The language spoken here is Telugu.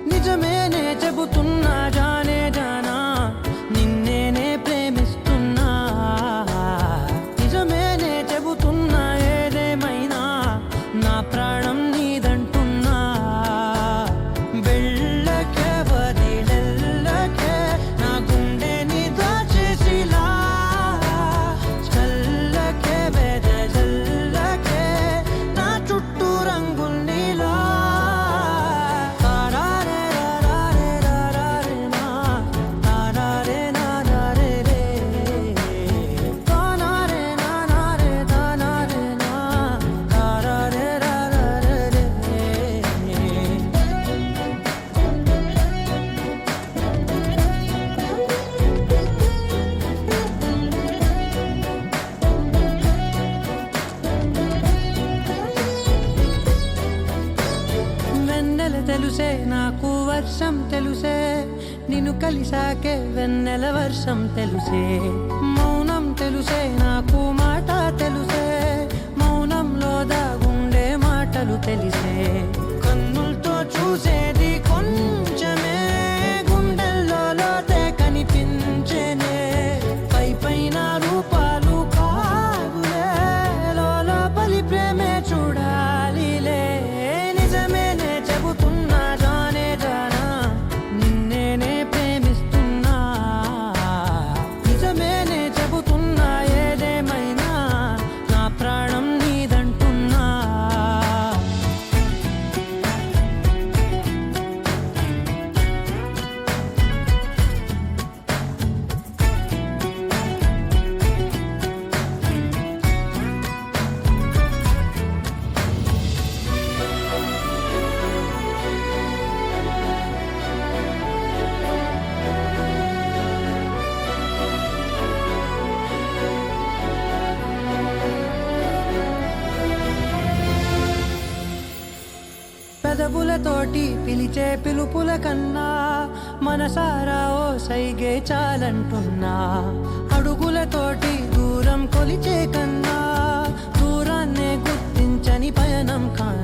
నిజమేనే చెబుతున్నా జానే జానా నిన్నేనే ప్రేమిస్తున్నా నిజమేనే చెబుతున్నా ఏదేమైనా నా ప్రాణం నీదంటున్నా వెళ్ళకే వదిలెళ్ళకే నా గుండెని దాచేసిలా చల్లకే వెదజల్లకే నా చుట్టూ రంగుల్నిలా తెలుసే నాకు వర్షం తెలుసే నిన్ను కలిసాకే వెన్నెల వర్షం తెలుసే మౌనం తెలుసే నాకు మాట తెలుసే మౌనంలో దాగుండే మాటలు తెలిసే కన్నులతో చూసేది కొంచెమే గుండెల్లో లోతే కనిపించేనే పై పైన రూపాలు కాదులే లోపలి ప్రేమే చూడాలిలే నిజమేనే చెబుతున్నా జానే జానా నిన్నేనే ప్రేమిస్తున్నా నిజమేనే చెబుతున్నా ఏదేమైనా నా ప్రాణం నీదంటున్నా పెదవులతోటి పిలిచే పిలుపుల కన్నా మనసారా ఓ సైగే చాలంటున్నా అడుగులతోటి దూరం కొలిచే కన్నా దూరాన్నే గుర్తించని పయనం కాన